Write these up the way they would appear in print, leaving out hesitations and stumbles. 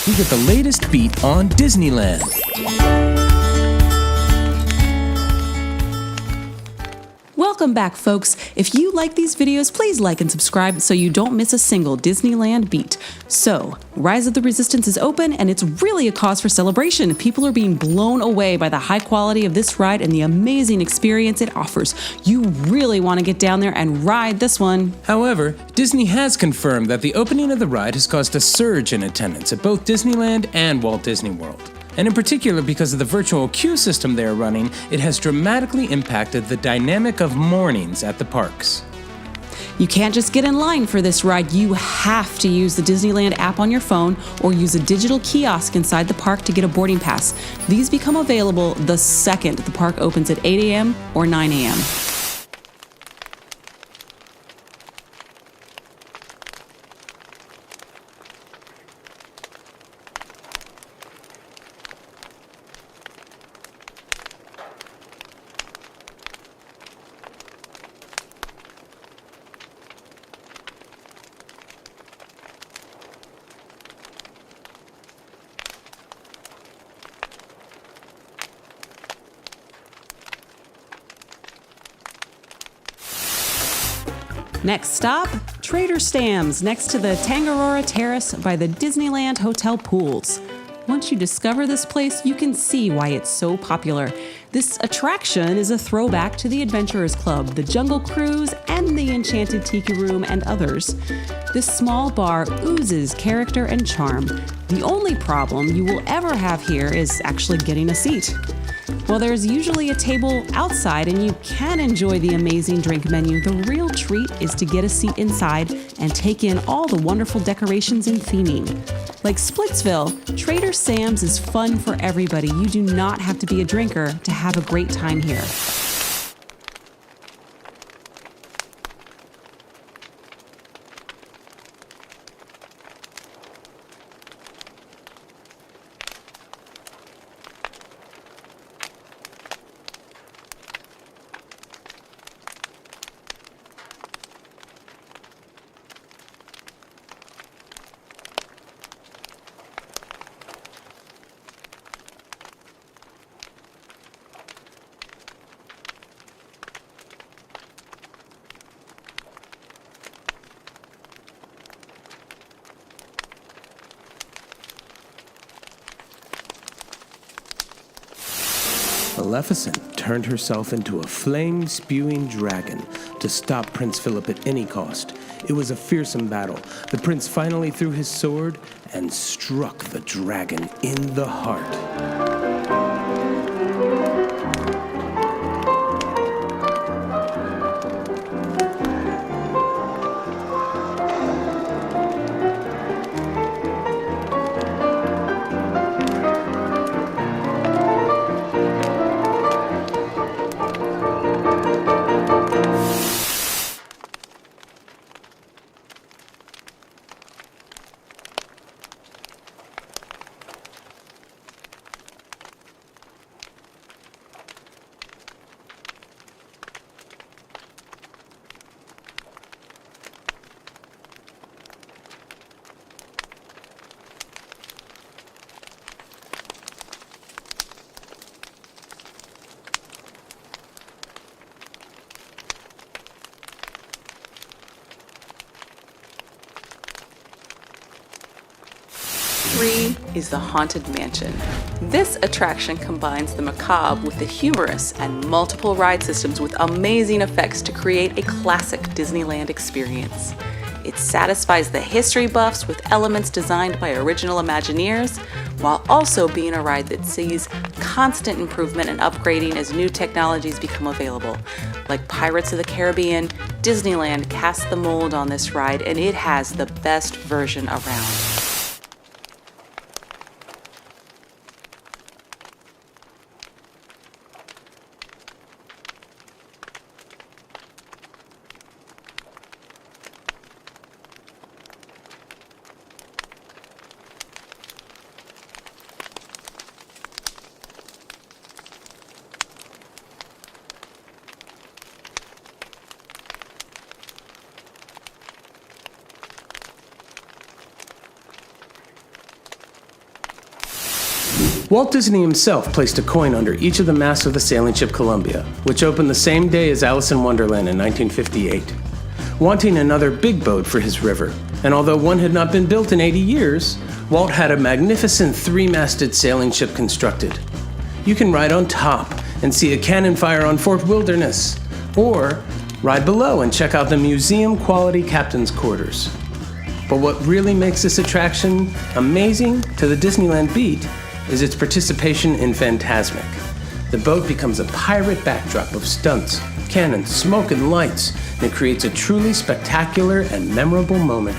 we get the latest beat on Disneyland. Welcome back, folks. If you like these videos, please like and subscribe so you don't miss a single Disneyland Beat. So, Rise of the Resistance is open, and it's really a cause for celebration. People are being blown away by the high quality of this ride and the amazing experience it offers. You really want to get down there and ride this one. However, Disney has confirmed that the opening of the ride has caused a surge in attendance at both Disneyland and Walt Disney World. And in particular, because of the virtual queue system they are running, it has dramatically impacted the dynamic of mornings at the parks. You can't just get in line for this ride. You have to use the Disneyland app on your phone or use a digital kiosk inside the park to get a boarding pass. These become available the second the park opens at 8 a.m. or 9 a.m. Next stop, Trader Sam's, next to the Tangaroa Terrace by the Disneyland Hotel pools. Once you discover this place, you can see why it's so popular. This attraction is a throwback to the Adventurers Club, the Jungle Cruise, and the Enchanted Tiki Room, and others. This small bar oozes character and charm. The only problem you will ever have here is actually getting a seat. While there's usually a table outside and you can enjoy the amazing drink menu, the real treat is to get a seat inside and take in all the wonderful decorations and theming. Like Splitsville, Trader Sam's is fun for everybody. You do not have to be a drinker to have a great time here. Maleficent turned herself into a flame-spewing dragon to stop Prince Philip at any cost. It was a fearsome battle. The prince finally threw his sword and struck the dragon in the heart. Three is the Haunted Mansion. This attraction combines the macabre with the humorous and multiple ride systems with amazing effects to create a classic Disneyland experience. It satisfies the history buffs with elements designed by original Imagineers, while also being a ride that sees constant improvement and upgrading as new technologies become available. Like Pirates of the Caribbean, Disneyland cast the mold on this ride, and it has the best version around. Walt Disney himself placed a coin under each of the masts of the sailing ship Columbia, which opened the same day as Alice in Wonderland in 1958. Wanting another big boat for his river, and although one had not been built in 80 years, Walt had a magnificent three-masted sailing ship constructed. You can ride on top and see a cannon fire on Fort Wilderness, or ride below and check out the museum-quality captain's quarters. But what really makes this attraction amazing to the Disneyland Beat is its participation in Fantasmic. The boat becomes a pirate backdrop of stunts, cannons, smoke, and lights, and it creates a truly spectacular and memorable moment.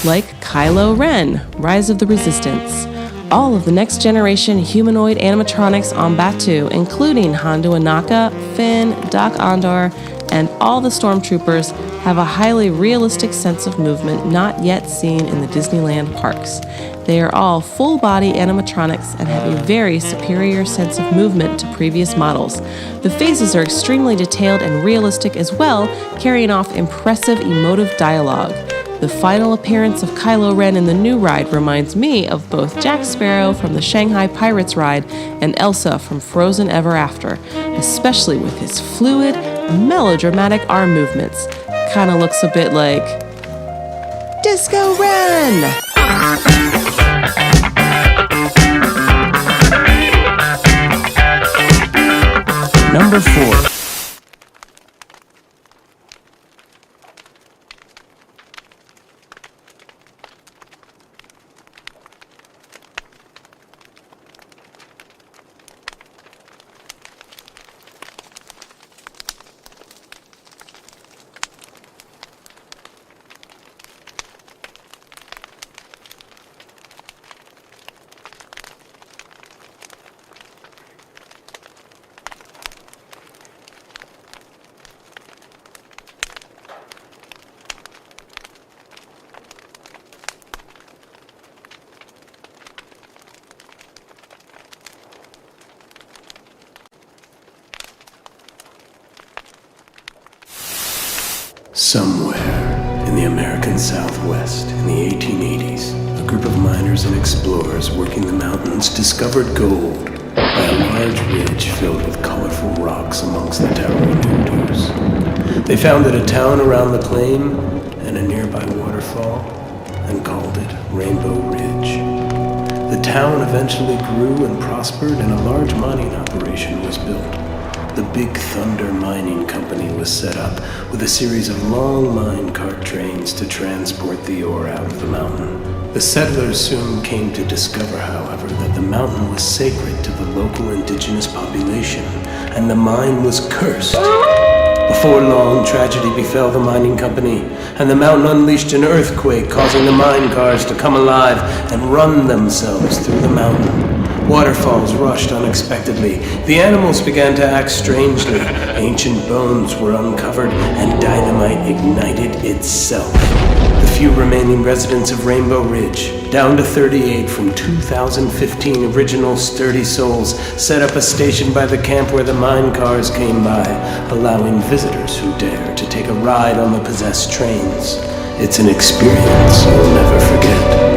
Like Kylo Ren, Rise of the Resistance. All of the next generation humanoid animatronics on Batuu, including Hondo Ohnaka, Finn, Doc Ondar, and all the stormtroopers, have a highly realistic sense of movement not yet seen in the Disneyland parks. They are all full-body animatronics and have a very superior sense of movement to previous models. The faces are extremely detailed and realistic as well, carrying off impressive emotive dialogue. The final appearance of Kylo Ren in the new ride reminds me of both Jack Sparrow from the Shanghai Pirates ride and Elsa from Frozen Ever After, especially with his fluid, melodramatic arm movements. Kinda looks a bit like Disco Ren! Number 4. Somewhere in the American Southwest in the 1880s, a group of miners and explorers working the mountains discovered gold by a large ridge filled with colorful rocks amongst the towering hilltops. They founded a town around the claim and a nearby waterfall and called it Rainbow Ridge. The town eventually grew and prospered, and a large mining operation was built. The Big Thunder Mining Company was set up with a series of long mine cart trains to transport the ore out of the mountain. The settlers soon came to discover, however, that the mountain was sacred to the local indigenous population, and the mine was cursed. Before long, tragedy befell the mining company, and the mountain unleashed an earthquake, causing the mine cars to come alive and run themselves through the mountain. Waterfalls rushed unexpectedly. The animals began to act strangely. Ancient bones were uncovered, and dynamite ignited itself. The few remaining residents of Rainbow Ridge, down to 38 from 2015 original sturdy souls, set up a station by the camp where the mine cars came by, allowing visitors who dare to take a ride on the possessed trains. It's an experience you'll never forget.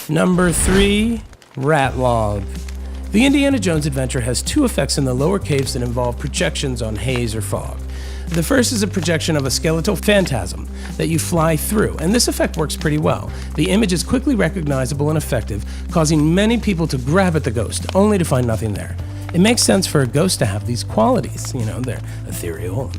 Number 3, rat log. The Indiana Jones adventure has 2 effects in the lower caves that involve projections on haze or fog. The first is a projection of a skeletal phantasm that you fly through, and this effect works pretty well. The image is quickly recognizable and effective, causing many people to grab at the ghost, only to find nothing there. It makes sense for a ghost to have these qualities, they're ethereal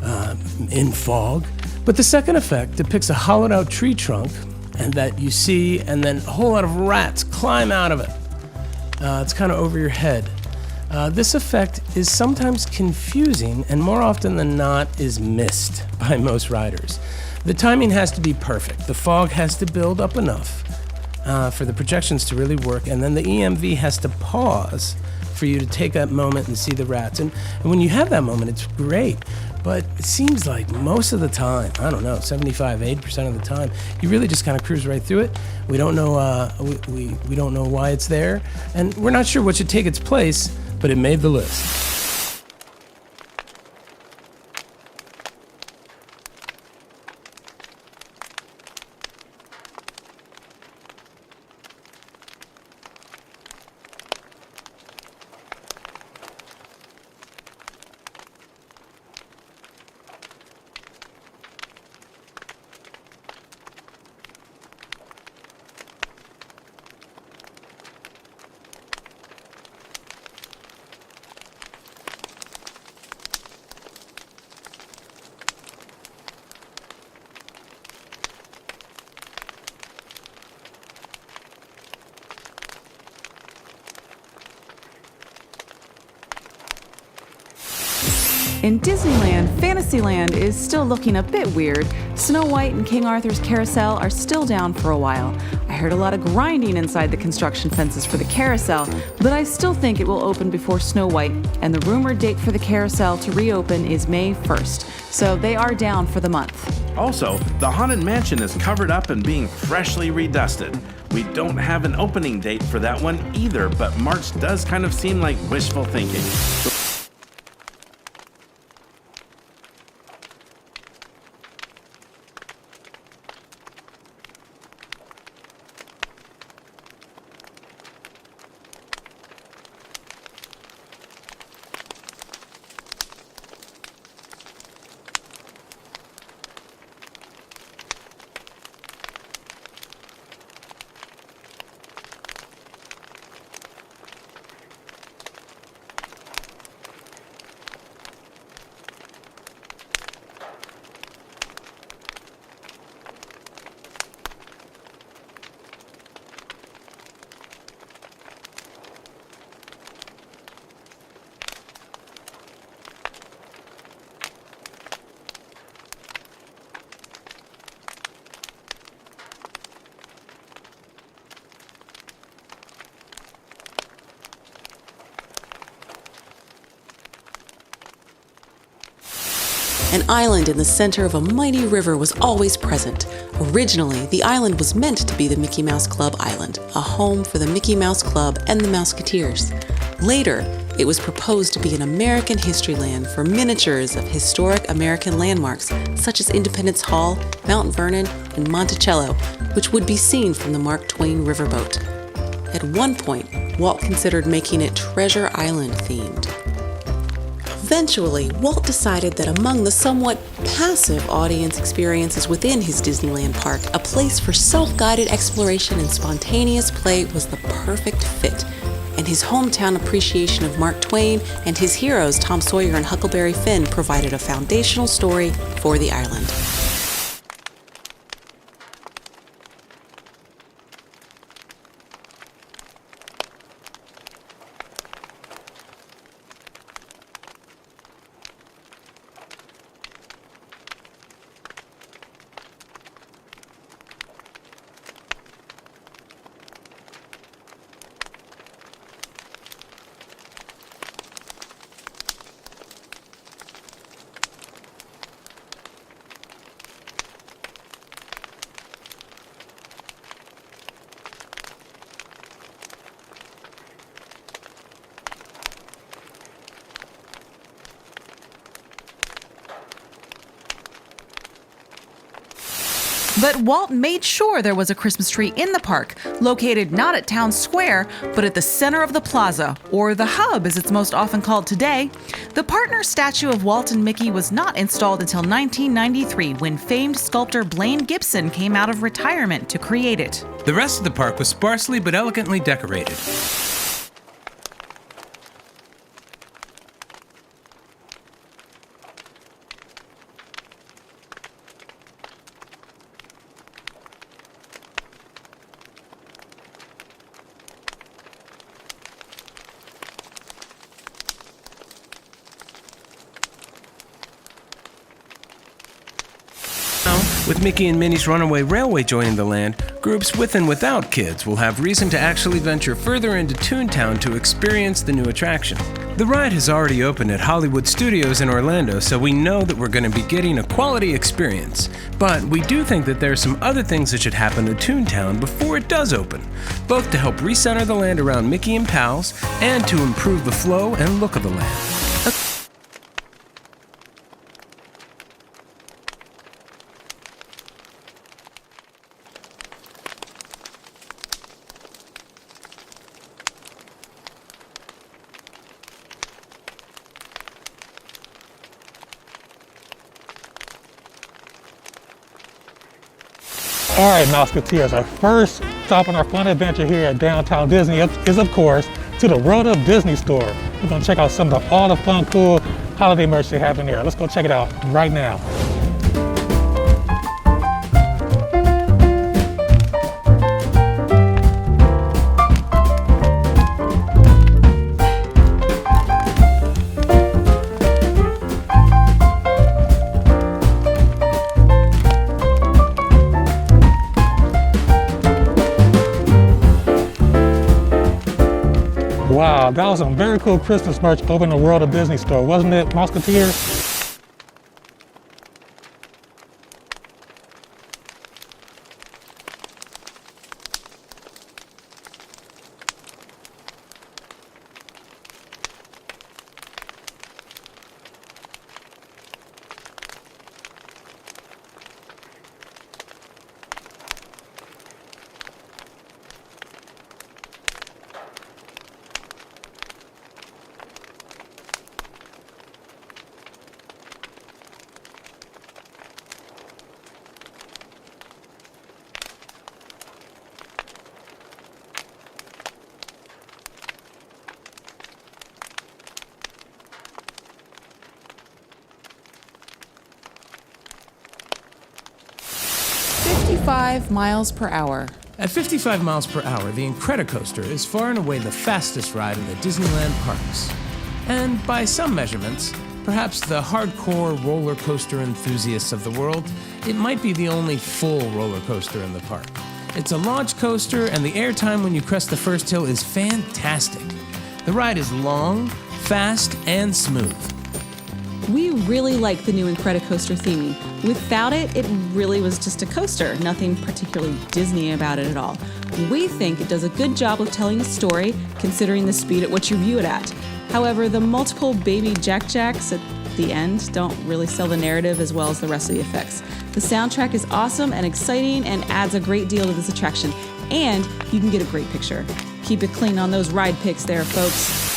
and in fog. But the second effect depicts a hollowed out tree trunk and that you see, and then a whole lot of rats climb out of it. It's kind of over your head. This effect is sometimes confusing and more often than not is missed by most riders. The timing has to be perfect. The fog has to build up enough for the projections to really work, and then the EMV has to pause for you to take that moment and see the rats. And when you have that moment, it's great. But it seems like most of the time, 80% of the time, you really just kind of cruise right through it. We don't know we don't know why it's there, and we're not sure what should take its place, but it made the list. In Disneyland, Fantasyland is still looking a bit weird. Snow White and King Arthur's carousel are still down for a while. I heard a lot of grinding inside the construction fences for the carousel, but I still think it will open before Snow White, and the rumored date for the carousel to reopen is May 1st, so they are down for the month. Also, the Haunted Mansion is covered up and being freshly redusted. We don't have an opening date for that one either, but March does kind of seem like wishful thinking. An island in the center of a mighty river was always present. Originally, the island was meant to be the Mickey Mouse Club Island, a home for the Mickey Mouse Club and the Mouseketeers. Later, it was proposed to be an American history land for miniatures of historic American landmarks such as Independence Hall, Mount Vernon, and Monticello, which would be seen from the Mark Twain riverboat. At one point, Walt considered making it Treasure Island themed. Eventually, Walt decided that among the somewhat passive audience experiences within his Disneyland park, a place for self-guided exploration and spontaneous play was the perfect fit. And his hometown appreciation of Mark Twain and his heroes Tom Sawyer and Huckleberry Finn provided a foundational story for the island. But Walt made sure there was a Christmas tree in the park, located not at Town Square, but at the center of the plaza, or the Hub as it's most often called today. The partner statue of Walt and Mickey was not installed until 1993, when famed sculptor Blaine Gibson came out of retirement to create it. The rest of the park was sparsely but elegantly decorated. With Mickey and Minnie's Runaway Railway joining the land, groups with and without kids will have reason to actually venture further into Toontown to experience the new attraction. The ride has already opened at Hollywood Studios in Orlando, so we know that we're going to be getting a quality experience. But we do think that there are some other things that should happen to Toontown before it does open, both to help recenter the land around Mickey and Pals and to improve the flow and look of the land. All right, Mouseketeers, our first stop on our fun adventure here at Downtown Disney is, of course, to the World of Disney store. We're gonna check out some of all the fun, cool holiday merch they have in there. Let's go check it out right now. Wow, that was some very cool Christmas merch over in the World of Disney store, wasn't it, Mouseketeers? Miles per hour. At 55 miles per hour, the Incredicoaster is far and away the fastest ride in the Disneyland parks. And by some measurements, perhaps the hardcore roller coaster enthusiasts of the world, it might be the only full roller coaster in the park. It's a launch coaster, and the airtime when you crest the first hill is fantastic. The ride is long, fast, and smooth. We really like the new Incredicoaster theming. Without it, it really was just a coaster, nothing particularly Disney about it at all. We think it does a good job of telling a story, considering the speed at which you view it at. However, the multiple baby Jack-Jacks at the end don't really sell the narrative as well as the rest of the effects. The soundtrack is awesome and exciting and adds a great deal to this attraction, and you can get a great picture. Keep it clean on those ride pics there, folks.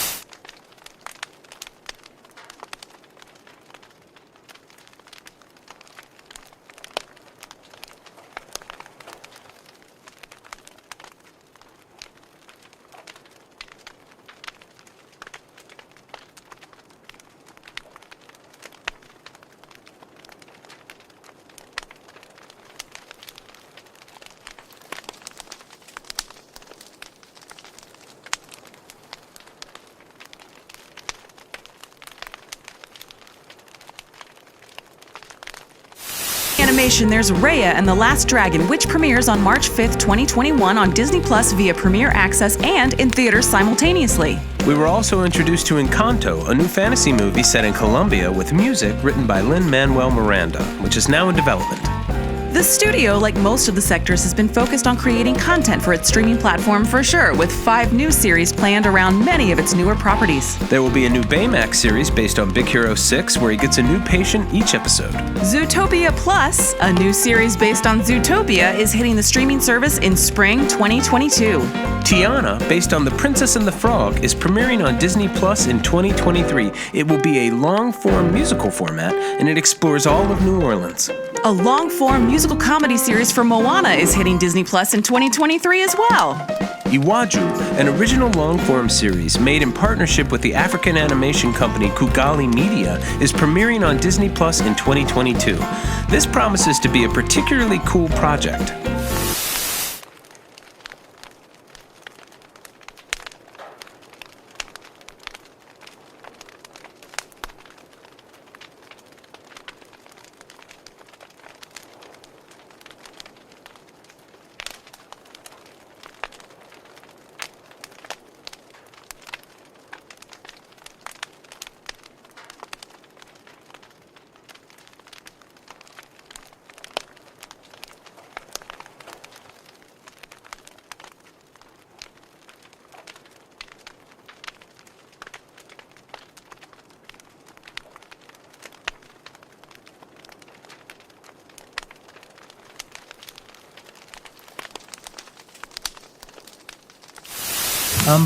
Animation, there's Raya and the Last Dragon, which premieres on March 5th, 2021 on Disney Plus via Premier Access and in theaters simultaneously. We were also introduced to Encanto, a new fantasy movie set in Colombia with music written by Lin-Manuel Miranda, which is now in development. The studio, like most of the sectors, has been focused on creating content for its streaming platform for sure, with 5 new series planned around many of its newer properties. There will be a new Baymax series based on Big Hero 6, where he gets a new patient each episode. Zootopia Plus, a new series based on Zootopia, is hitting the streaming service in spring 2022. Tiana, based on The Princess and the Frog, is premiering on Disney Plus in 2023. It will be a long-form musical format, and it explores all of New Orleans. A long-form musical comedy series for Moana is hitting Disney Plus in 2023 as well. Iwaju, an original long-form series made in partnership with the African animation company Kugali Media, is premiering on Disney Plus in 2022. This promises to be a particularly cool project.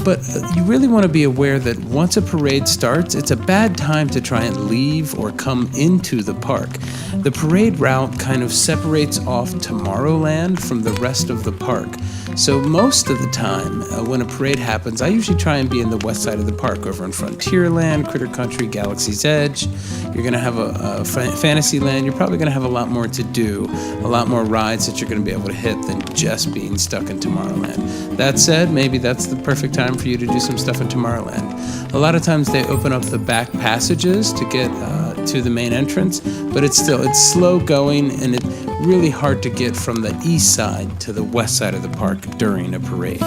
But you really want to be aware that once a parade starts, it's a bad time to try and leave or come into the park. The parade route kind of separates off Tomorrowland from the rest of the park. So most of the time, when a parade happens, I usually try and be in the west side of the park, over in Frontierland, Critter Country, Galaxy's Edge. You're going to have a Fantasyland. You're probably going to have a lot more to do, a lot more rides that you're going to be able to hit than just being stuck in Tomorrowland. That said, maybe that's the perfect time for you to do some stuff in Tomorrowland. A lot of times they open up the back passages to get to the main entrance, but it's slow going, and it's really hard to get from the east side to the west side of the park during a parade.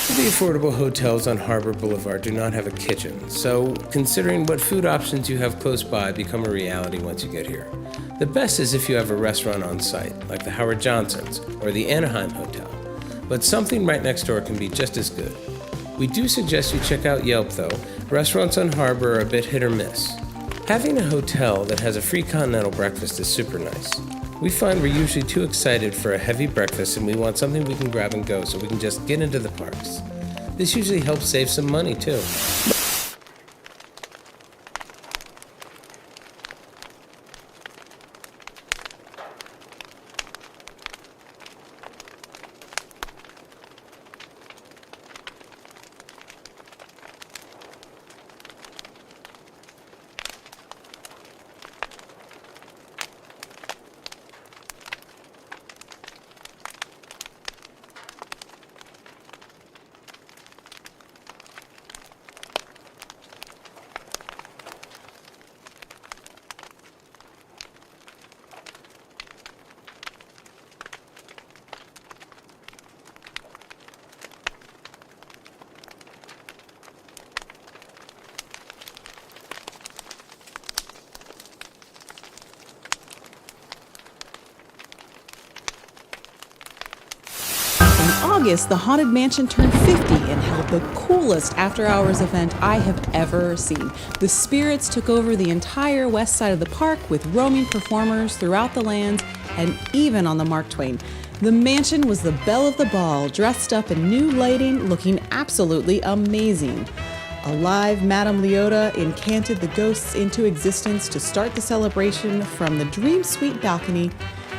The affordable hotels on Harbor Boulevard do not have a kitchen, so considering what food options you have close by become a reality once you get here. The best is if you have a restaurant on site, like the Howard Johnson's or the Anaheim Hotel, but something right next door can be just as good. We do suggest you check out Yelp though. Restaurants on Harbor are a bit hit or miss. Having a hotel that has a free continental breakfast is super nice. We find we're usually too excited for a heavy breakfast and we want something we can grab and go so we can just get into the parks. This usually helps save some money too. In August, the Haunted Mansion turned 50 and held the coolest after-hours event I have ever seen. The spirits took over the entire west side of the park with roaming performers throughout the lands and even on the Mark Twain. The mansion was the belle of the ball, dressed up in new lighting, looking absolutely amazing. A live Madame Leota incanted the ghosts into existence to start the celebration from the Dream Suite balcony,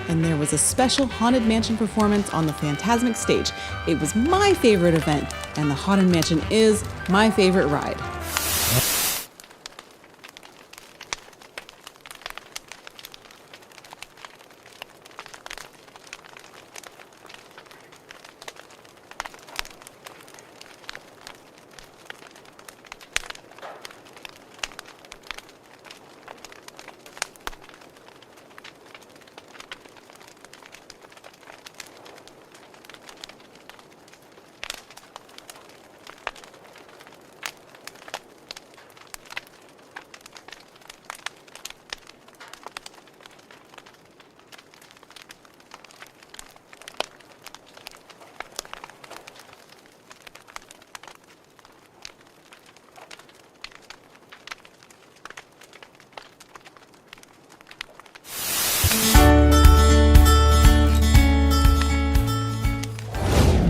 and there was a special Haunted Mansion performance on the Phantasmic stage. It was my favorite event, and the Haunted Mansion is my favorite ride.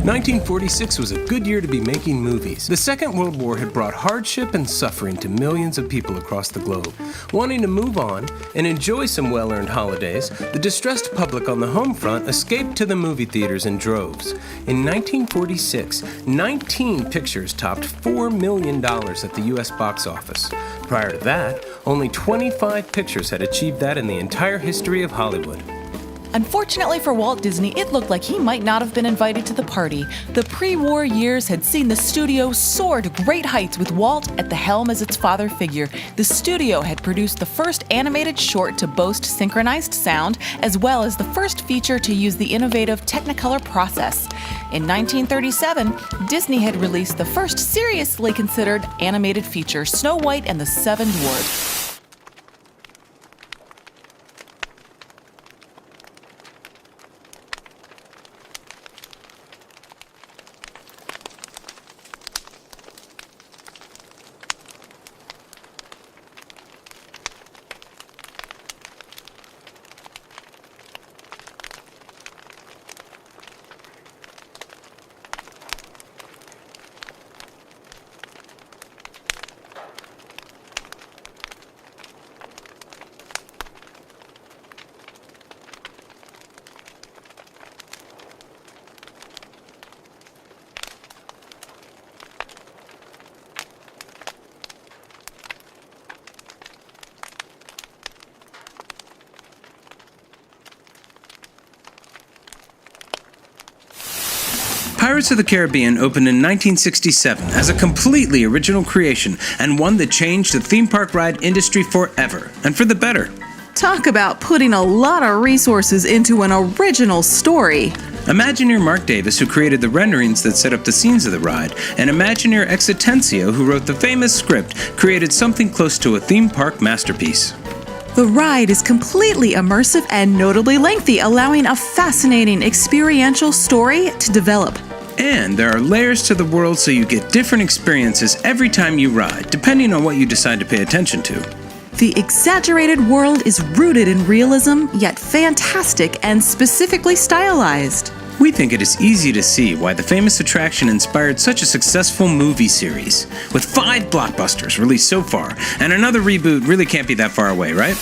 1946 was a good year to be making movies. The Second World War had brought hardship and suffering to millions of people across the globe. Wanting to move on and enjoy some well-earned holidays, the distressed public on the home front escaped to the movie theaters in droves. In 1946, 19 pictures topped $4 million at the U.S. box office. Prior to that, only 25 pictures had achieved that in the entire history of Hollywood. Unfortunately for Walt Disney, it looked like he might not have been invited to the party. The pre-war years had seen the studio soar to great heights with Walt at the helm as its father figure. The studio had produced the first animated short to boast synchronized sound, as well as the first feature to use the innovative Technicolor process. In 1937, Disney had released the first seriously considered animated feature, Snow White and the Seven Dwarfs. Pirates of the Caribbean opened in 1967 as a completely original creation and one that changed the theme park ride industry forever, and for the better. Talk about putting a lot of resources into an original story. Imagineer Mark Davis, who created the renderings that set up the scenes of the ride, and Imagineer Exitencio, who wrote the famous script, created something close to a theme park masterpiece. The ride is completely immersive and notably lengthy, allowing a fascinating experiential story to develop. And there are layers to the world, so you get different experiences every time you ride, depending on what you decide to pay attention to. The exaggerated world is rooted in realism, yet fantastic and specifically stylized. We think it is easy to see why the famous attraction inspired such a successful movie series. With 5 blockbusters released so far, and another reboot really can't be that far away, right?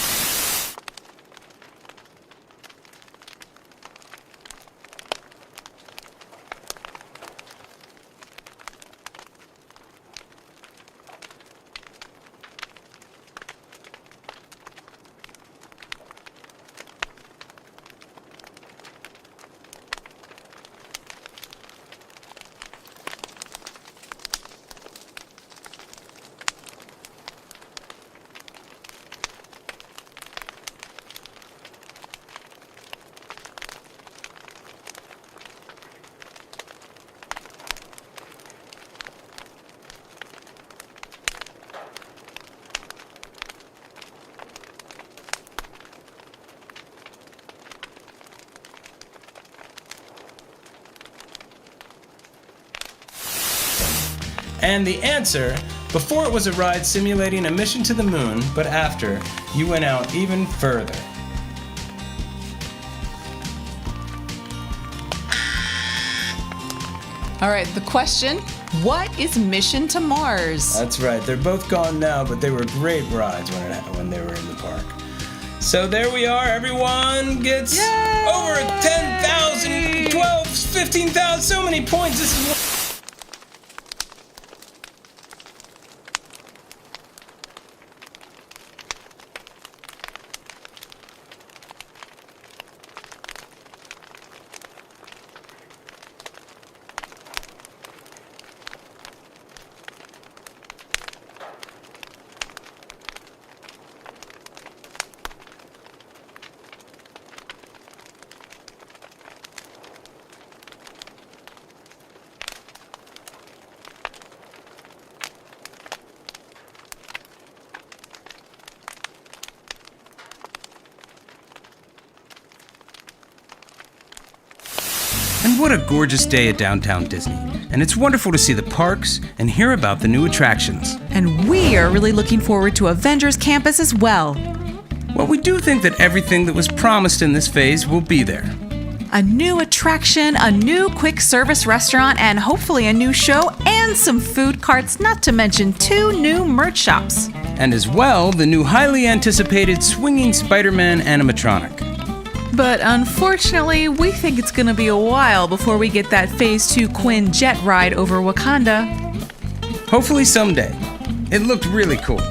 And the answer, before it was a ride simulating a mission to the moon, but after, you went out even further. All right, the question What is Mission to Mars? That's right. They're both gone now, but they were great rides when they were in the park. So there we are. Everyone gets over 10,000, 12, 15,000, so many points. This is And what a gorgeous day at downtown Disney. And it's wonderful to see the parks and hear about the new attractions. And we are really looking forward to Avengers Campus as well. Well, we do think that everything that was promised in this phase will be there. A new attraction, a new quick service restaurant, and hopefully a new show and some food carts, not to mention 2 new merch shops. And as well, the new highly anticipated swinging Spider-Man animatronic. But unfortunately, we think it's going to be a while before we get that Phase 2 Quinn jet ride over Wakanda. Hopefully someday. It looked really cool.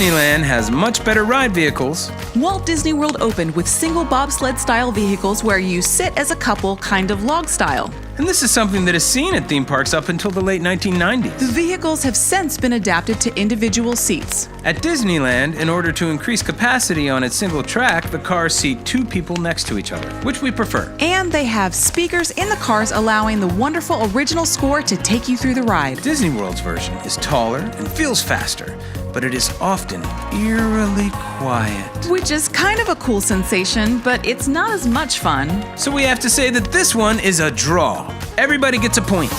Disneyland has much better ride vehicles. Walt Disney World opened with single bobsled-style vehicles where you sit as a couple, kind of log style. And this is something that is seen at theme parks up until the late 1990s. The vehicles have since been adapted to individual seats. At Disneyland, in order to increase capacity on its single track, the cars seat 2 people next to each other, which we prefer. And they have speakers in the cars allowing the wonderful original score to take you through the ride. Disney World's version is taller and feels faster, but it is often eerily quiet. Which is kind of a cool sensation, but it's not as much fun. So we have to say that this one is a draw. Everybody gets a point.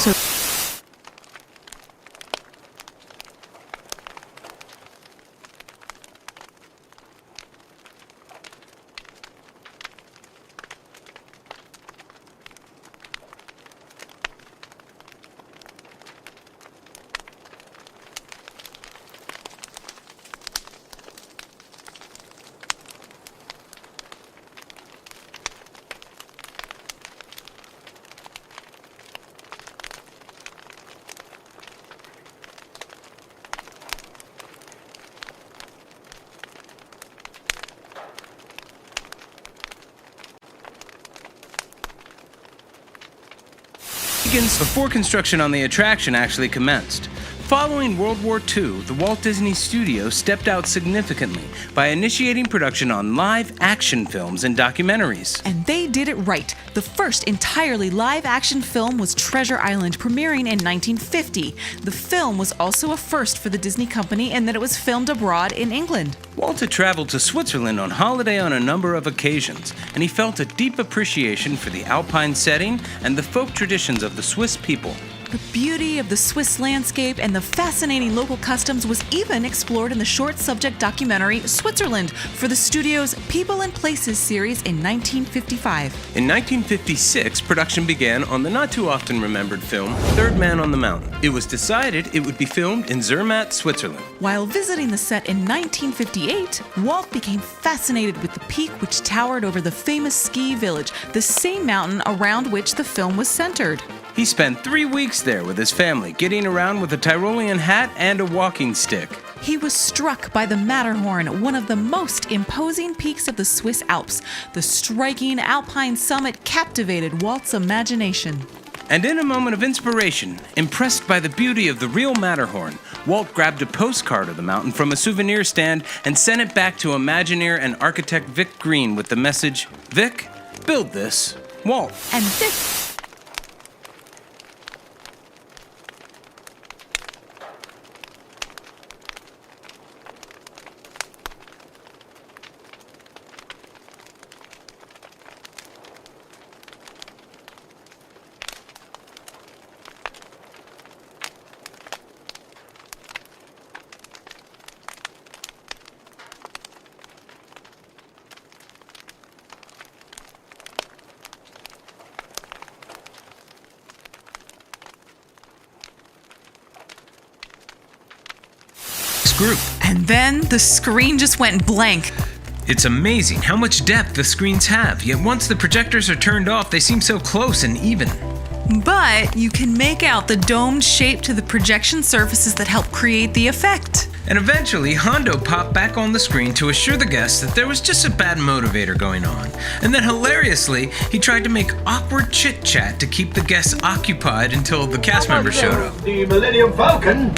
Begins before construction on the attraction actually commenced. Following World War II, the Walt Disney Studio stepped out significantly by initiating production on live action films and documentaries. And they did it right. The first entirely live-action film was Treasure Island, premiering in 1950. The film was also a first for the Disney company in that it was filmed abroad in England. Walt had traveled to Switzerland on holiday on a number of occasions, and he felt a deep appreciation for the alpine setting and the folk traditions of the Swiss people. The beauty of the Swiss landscape and the fascinating local customs was even explored in the short subject documentary Switzerland for the studio's People and Places series in 1955. In 1956, production began on the not-too-often-remembered film Third Man on the Mountain. It was decided it would be filmed in Zermatt, Switzerland. While visiting the set in 1958, Walt became fascinated with the peak which towered over the famous ski village, the same mountain around which the film was centered. He spent 3 weeks there with his family, getting around with a Tyrolean hat and a walking stick. He was struck by the Matterhorn, one of the most imposing peaks of the Swiss Alps. The striking alpine summit captivated Walt's imagination. And in a moment of inspiration, impressed by the beauty of the real Matterhorn, Walt grabbed a postcard of the mountain from a souvenir stand and sent it back to Imagineer and architect Vic Green with the message, "Vic, build this. Walt." And this Group. And then the screen just went blank. It's amazing how much depth the screens have, yet once the projectors are turned off, they seem so close and even. But you can make out the domed shape to the projection surfaces that help create the effect. And eventually, Hondo popped back on the screen to assure the guests that there was just a bad motivator going on. And then hilariously, he tried to make awkward chit-chat to keep the guests occupied until the cast members showed up. The Millennium Falcon.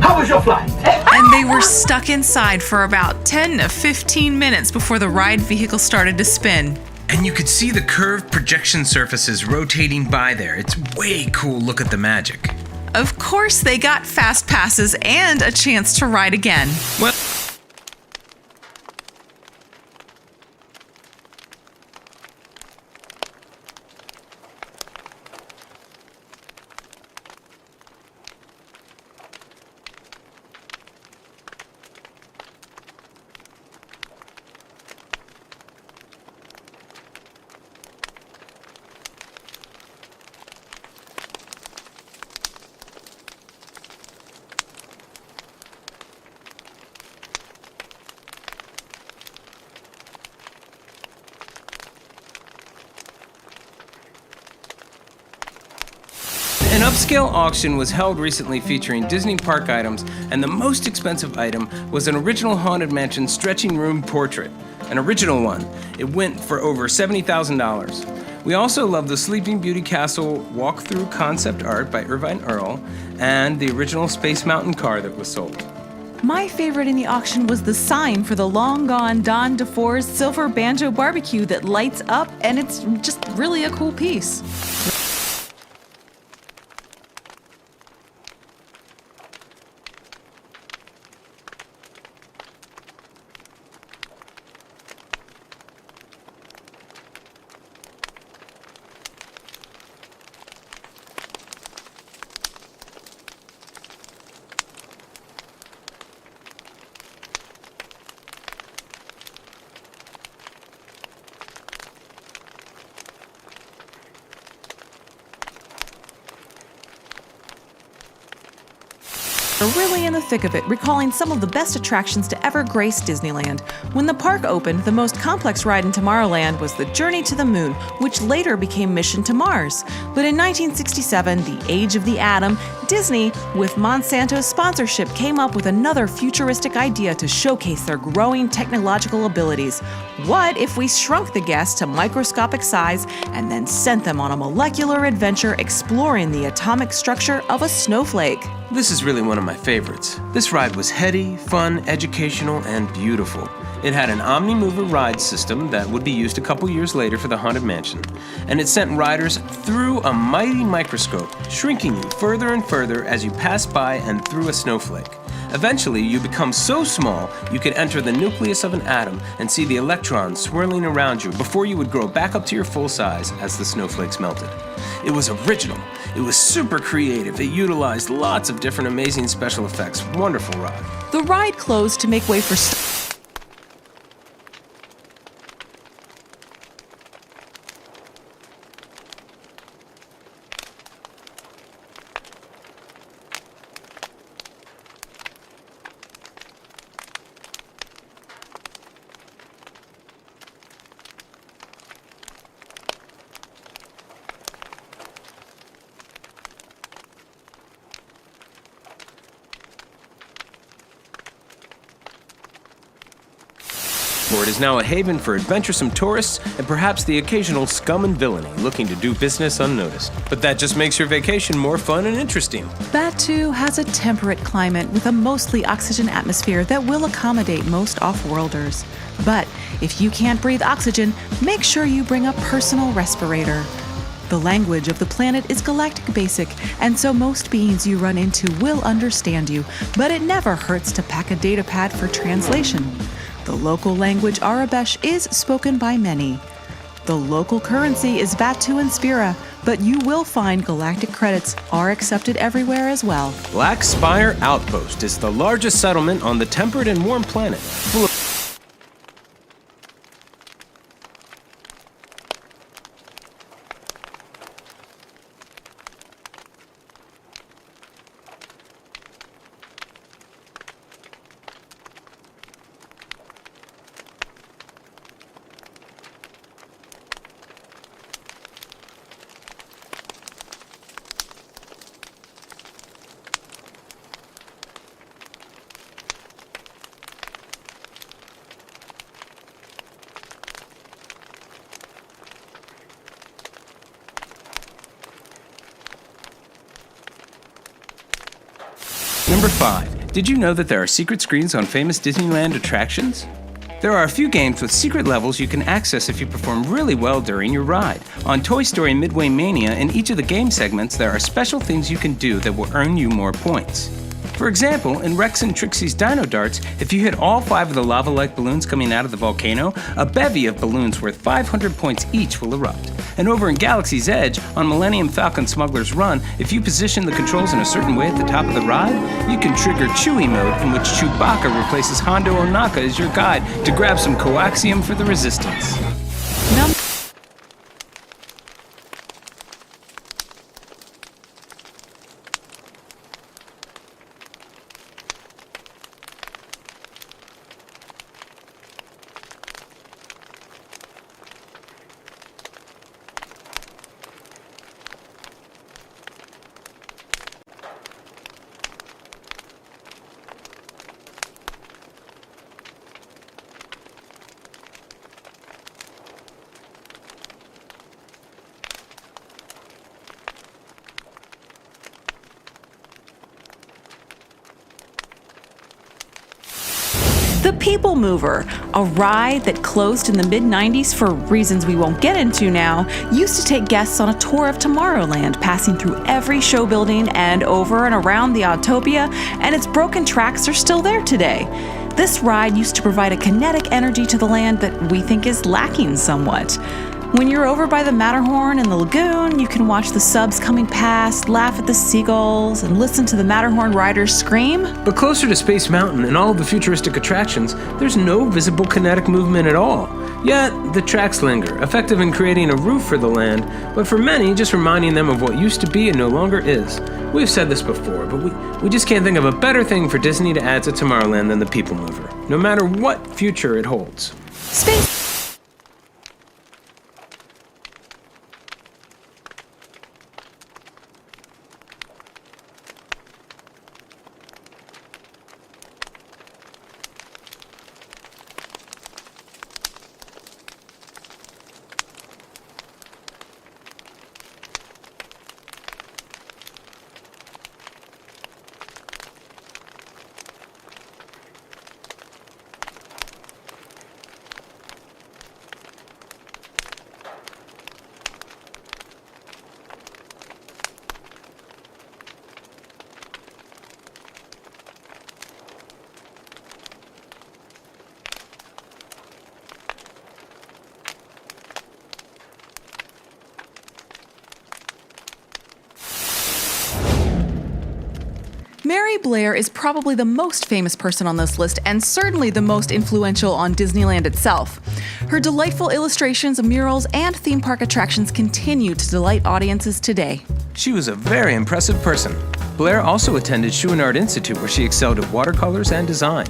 How was your flight? And they were stuck inside for about 10 to 15 minutes before the ride vehicle started to spin. And you could see the curved projection surfaces rotating by there. It's way cool. Look at the magic. Of course, they got fast passes and a chance to ride again. Well, An upscale auction was held recently featuring Disney park items, and the most expensive item was an original Haunted Mansion stretching room portrait. An original one. It went for over $70,000. We also love the Sleeping Beauty Castle walkthrough concept art by Irvine Earl and the original Space Mountain car that was sold. My favorite in the auction was the sign for the long-gone Don DeFore's Silver Banjo Barbecue that lights up, and it's just really a cool piece. We're really in the thick of it, recalling some of the best attractions to ever grace Disneyland. When the park opened, the most complex ride in Tomorrowland was the Journey to the Moon, which later became Mission to Mars. But in 1967, the age of the atom, Disney, with Monsanto's sponsorship, came up with another futuristic idea to showcase their growing technological abilities. What if we shrunk the guests to microscopic size and then sent them on a molecular adventure exploring the atomic structure of a snowflake? This is really one of my favorites. This ride was heady, fun, educational, and beautiful. It had an Omni-Mover ride system that would be used a couple years later for the Haunted Mansion, and it sent riders through a mighty microscope, shrinking you further and further as you passed by and through a snowflake. Eventually, you become so small you could enter the nucleus of an atom and see the electrons swirling around you before you would grow back up to your full size as the snowflakes melted. It was original. It was super creative. It utilized lots of different amazing special effects. Wonderful ride. The ride closed to make way for Airport is now a haven for adventuresome tourists and perhaps the occasional scum and villainy looking to do business unnoticed. But that just makes your vacation more fun and interesting. Batu has a temperate climate with a mostly oxygen atmosphere that will accommodate most off-worlders. But if you can't breathe oxygen, make sure you bring a personal respirator. The language of the planet is galactic basic, and so most beings you run into will understand you, but it never hurts to pack a datapad for translation. The local language Arabesh is spoken by many. The local currency is Batu and Spira, but you will find galactic credits are accepted everywhere as well. Black Spire Outpost is the largest settlement on the temperate and warm planet, full of Number 5. Did you know that there are secret screens on famous Disneyland attractions? There are a few games with secret levels you can access if you perform really well during your ride. On Toy Story Midway Mania, in each of the game segments, there are special things you can do that will earn you more points. For example, in Rex and Trixie's Dino Darts, if you hit all 5 of the lava-like balloons coming out of the volcano, a bevy of balloons worth 500 points each will erupt. And over in Galaxy's Edge, on Millennium Falcon Smuggler's Run, if you position the controls in a certain way at the top of the ride, you can trigger Chewie mode, in which Chewbacca replaces Hondo Ohnaka as your guide to grab some coaxium for the Resistance. The People Mover, a ride that closed in the mid-90s for reasons we won't get into now, used to take guests on a tour of Tomorrowland, passing through every show building and over and around the Autopia, and its broken tracks are still there today. This ride used to provide a kinetic energy to the land that we think is lacking somewhat. When you're over by the Matterhorn and the lagoon, you can watch the subs coming past, laugh at the seagulls, and listen to the Matterhorn riders scream. But closer to Space Mountain and all of the futuristic attractions, there's no visible kinetic movement at all. Yet, the tracks linger, effective in creating a roof for the land, but for many, just reminding them of what used to be and no longer is. We've said this before, but we just can't think of a better thing for Disney to add to Tomorrowland than the People Mover, no matter what future it holds. Space Mary Blair is probably the most famous person on this list and certainly the most influential on Disneyland itself. Her delightful illustrations, murals, and theme park attractions continue to delight audiences today. She was a very impressive person. Blair also attended Chouinard Institute, where she excelled at watercolors and design.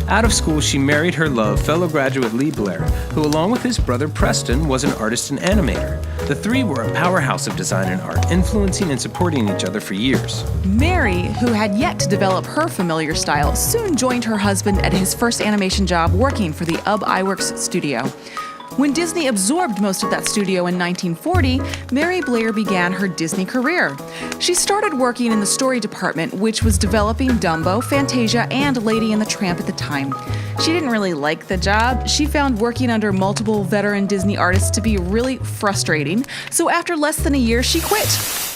Out of school, she married her love, fellow graduate Lee Blair, who along with his brother Preston was an artist and animator. The three were a powerhouse of design and art, influencing and supporting each other for years. Mary, who had yet to develop her familiar style, soon joined her husband at his first animation job working for the UB Iwerks studio. When Disney absorbed most of that studio in 1940, Mary Blair began her Disney career. She started working in the story department, which was developing Dumbo, Fantasia, and Lady and the Tramp at the time. She didn't really like the job. She found working under multiple veteran Disney artists to be really frustrating, so after less than a year, she quit.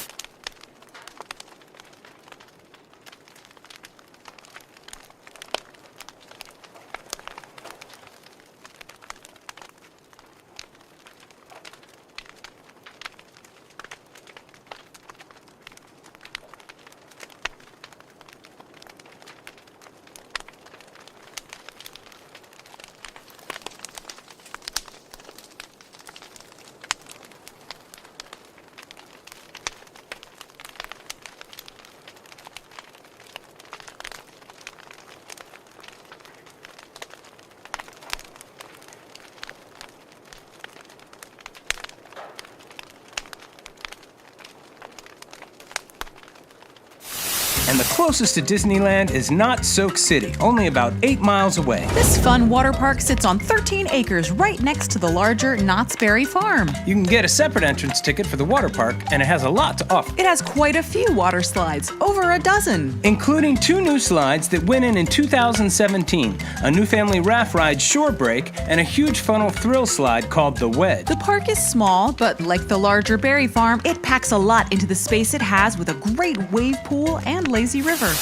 And the closest to Disneyland is not Soak City, only about 8 miles away. This fun water park sits on 13 acres right next to the larger Knott's Berry Farm. You can get a separate entrance ticket for the water park, and it has a lot to offer, It has quite a few water slides, over a dozen. including 2 new slides that went in 2017, a new family raft ride Shore Break, and a huge funnel thrill slide called The Wedge. The park is small, but like the larger Berry Farm, it packs a lot into the space it has with a great wave pool and lazy river.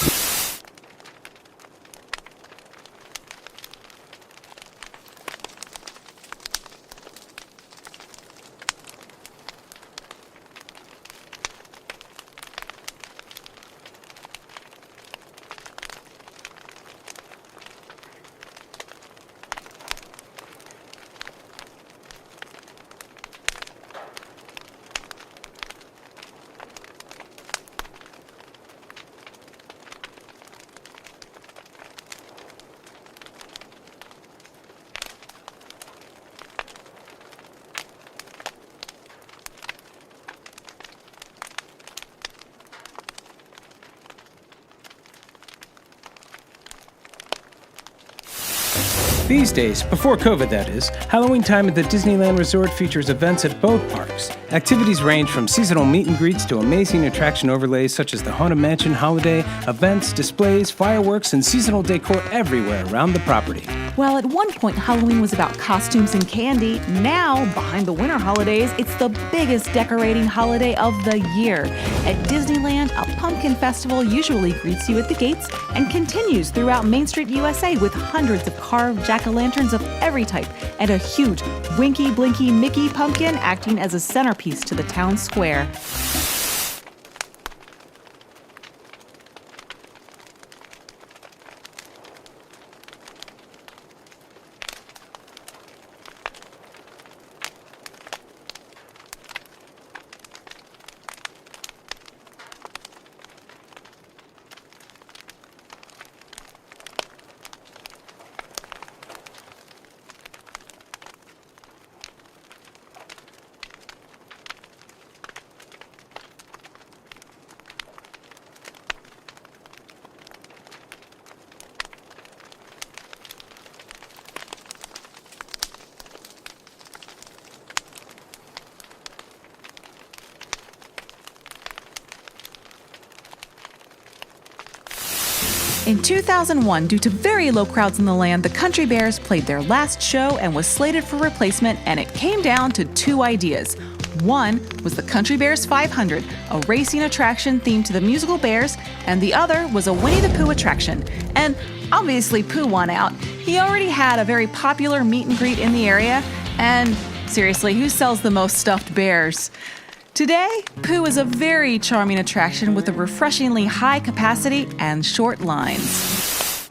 These days, before COVID that is, Halloween time at the Disneyland Resort features events at both parks. Activities range from seasonal meet and greets to amazing attraction overlays such as the Haunted Mansion holiday, events, displays, fireworks, and seasonal decor everywhere around the property. While at one point Halloween was about costumes and candy, now, behind the winter holidays, it's the biggest decorating holiday of the year. At Disneyland, a pumpkin festival usually greets you at the gates and continues throughout Main Street, USA with hundreds of carved jack-o'-lanterns of every type and a huge Winky Blinky Mickey pumpkin acting as a centerpiece to the town square. In 2001, due to very low crowds in the land, the Country Bears played their last show and was slated for replacement, and it came down to 2 ideas. One was the Country Bears 500, a racing attraction themed to the musical Bears, and the other was a Winnie the Pooh attraction. And obviously Pooh won out. He already had a very popular meet and greet in the area, and seriously, who sells the most stuffed bears? Today, Pooh is a very charming attraction with a refreshingly high capacity and short lines.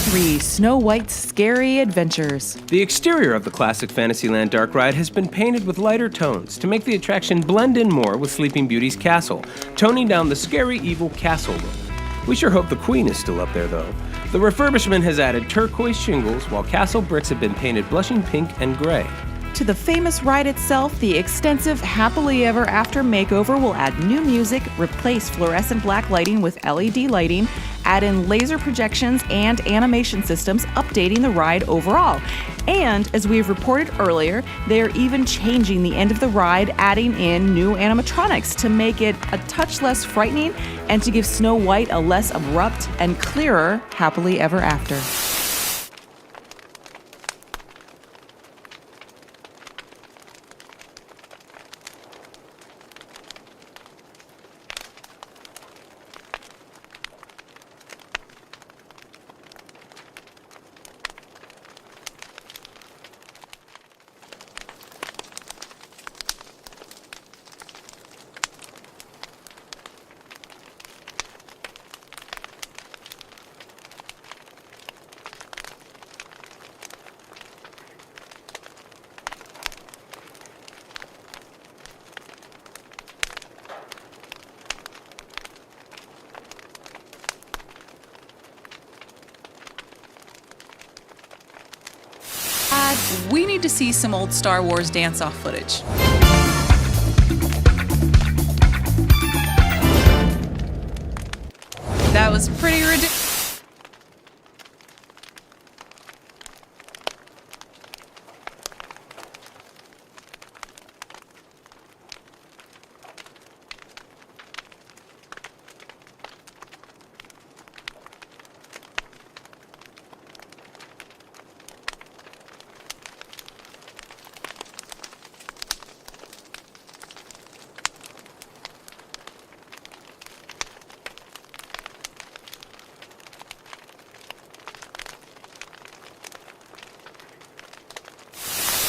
3, Snow White's Scary Adventures. The exterior of the classic Fantasyland dark ride has been painted with lighter tones to make the attraction blend in more with Sleeping Beauty's castle, toning down the scary evil castle look. We sure hope the Queen is still up there though. The refurbishment has added turquoise shingles while castle bricks have been painted blushing pink and gray. To the famous ride itself, the extensive Happily Ever After makeover will add new music, replace fluorescent black lighting with LED lighting, add in laser projections and animation systems, updating the ride overall. And, as we have reported earlier, they are even changing the end of the ride, adding in new animatronics to make it a touch less frightening and to give Snow White a less abrupt and clearer Happily Ever After. We need to see some old Star Wars dance-off footage. That was pretty ridiculous.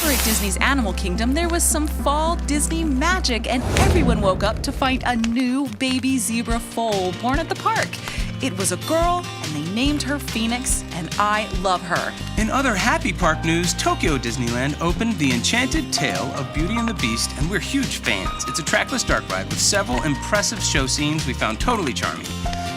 At Disney's Animal Kingdom, there was some fall Disney magic, and everyone woke up to find a new baby zebra foal born at the park. It was a girl, and they named her Phoenix, and I love her. In other Happy Park news, Tokyo Disneyland opened The Enchanted Tale of Beauty and the Beast, and we're huge fans. It's a trackless dark ride with several impressive show scenes we found totally charming.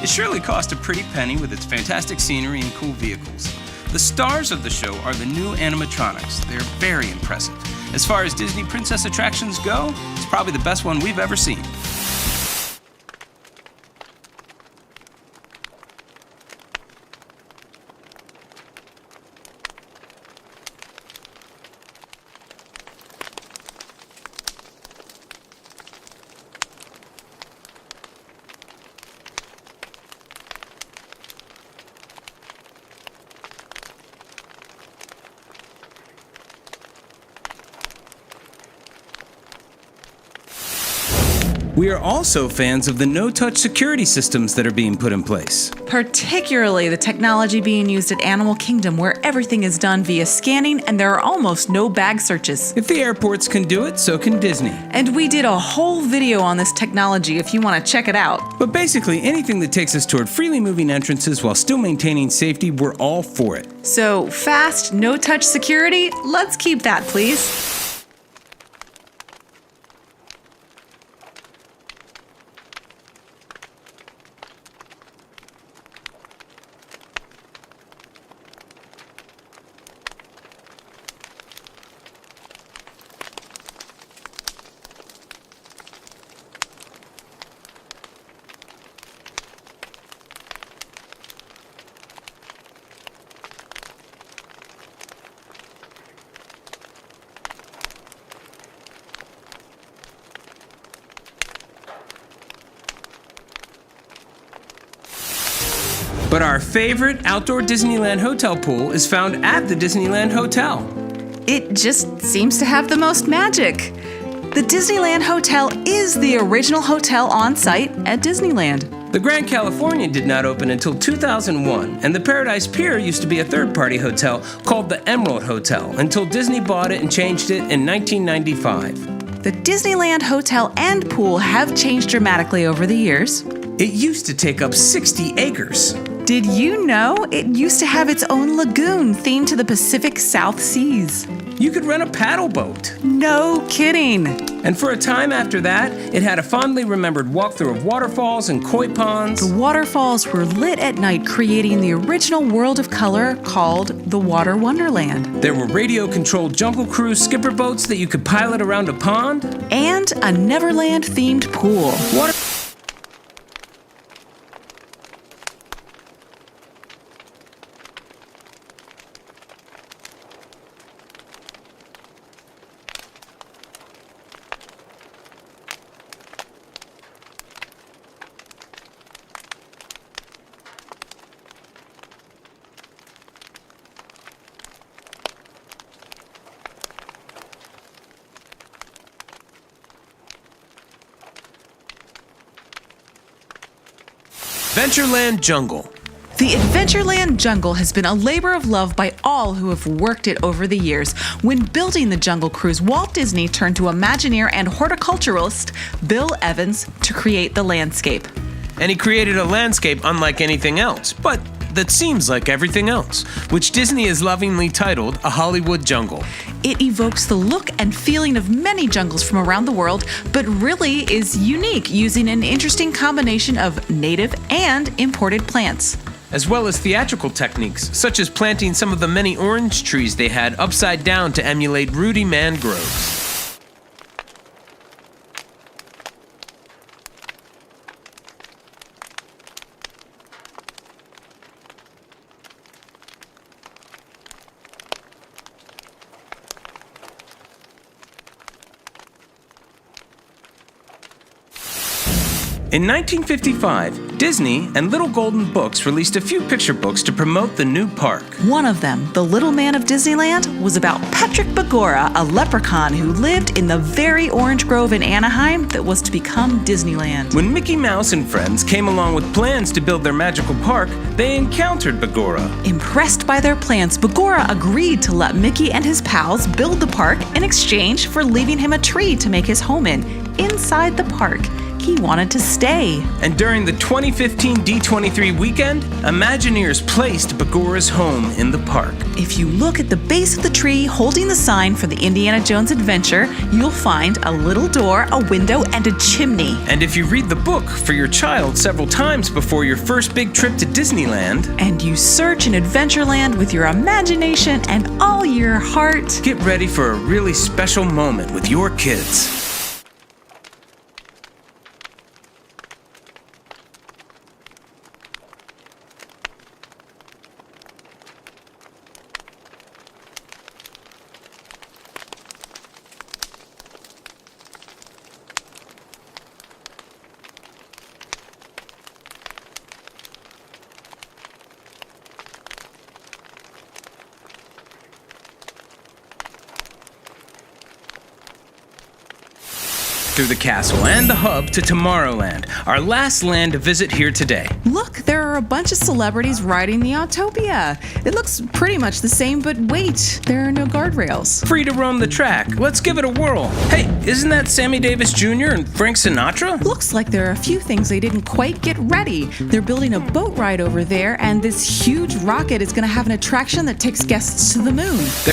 It surely cost a pretty penny with its fantastic scenery and cool vehicles. The stars of the show are the new animatronics. They're very impressive. As far as Disney princess attractions go, it's probably the best one we've ever seen. We are also fans of the no-touch security systems that are being put in place. Particularly the technology being used at Animal Kingdom, where everything is done via scanning and there are almost no bag searches. If the airports can do it, so can Disney. And we did a whole video on this technology if you want to check it out. But basically, anything that takes us toward freely moving entrances while still maintaining safety, we're all for it. So, fast, no-touch security? Let's keep that, please. But our favorite outdoor Disneyland hotel pool is found at the Disneyland Hotel. It just seems to have the most magic. The Disneyland Hotel is the original hotel on site at Disneyland. The Grand Californian did not open until 2001, and the Paradise Pier used to be a third-party hotel called the Emerald Hotel until Disney bought it and changed it in 1995. The Disneyland Hotel and pool have changed dramatically over the years. It used to take up 60 acres. Did you know it used to have its own lagoon themed to the Pacific South Seas? You could rent a paddle boat. No kidding. And for a time after that, it had a fondly remembered walkthrough of waterfalls and koi ponds. The waterfalls were lit at night, creating the original world of color called the Water Wonderland. There were radio-controlled Jungle Cruise skipper boats that you could pilot around a pond. And a Neverland-themed pool. Adventureland Jungle. The Adventureland Jungle has been a labor of love by all who have worked it over the years. When building the Jungle Cruise, Walt Disney turned to Imagineer and horticulturalist Bill Evans to create the landscape. And he created a landscape unlike anything else, but that seems like everything else, which Disney has lovingly titled a Hollywood jungle. It evokes the look and feeling of many jungles from around the world, but really is unique, using an interesting combination of native and imported plants. As well as theatrical techniques, such as planting some of the many orange trees they had upside down to emulate Rudy mangroves. In 1955, Disney and Little Golden Books released a few picture books to promote the new park. One of them, The Little Man of Disneyland, was about Patrick Bagora, a leprechaun who lived in the very orange grove in Anaheim that was to become Disneyland. When Mickey Mouse and friends came along with plans to build their magical park, they encountered Bagora. Impressed by their plans, Bagora agreed to let Mickey and his pals build the park in exchange for leaving him a tree to make his home in, inside the park. He wanted to stay. And during the 2015 D23 weekend, Imagineers placed Bagora's home in the park. If you look at the base of the tree holding the sign for the Indiana Jones adventure, you'll find a little door, a window, and a chimney. And if you read the book for your child several times before your first big trip to Disneyland, and you search in Adventureland with your imagination and all your heart, get ready for a really special moment with your kids. Through the castle and the hub to Tomorrowland, our last land to visit here today. Look, there are a bunch of celebrities riding the Autopia. It looks pretty much the same, but wait, there are no guardrails. Free to roam the track. Let's give it a whirl. Hey, isn't that Sammy Davis Jr. and Frank Sinatra? Looks like there are a few things they didn't quite get ready. They're building a boat ride over there, and this huge rocket is going to have an attraction that takes guests to the moon.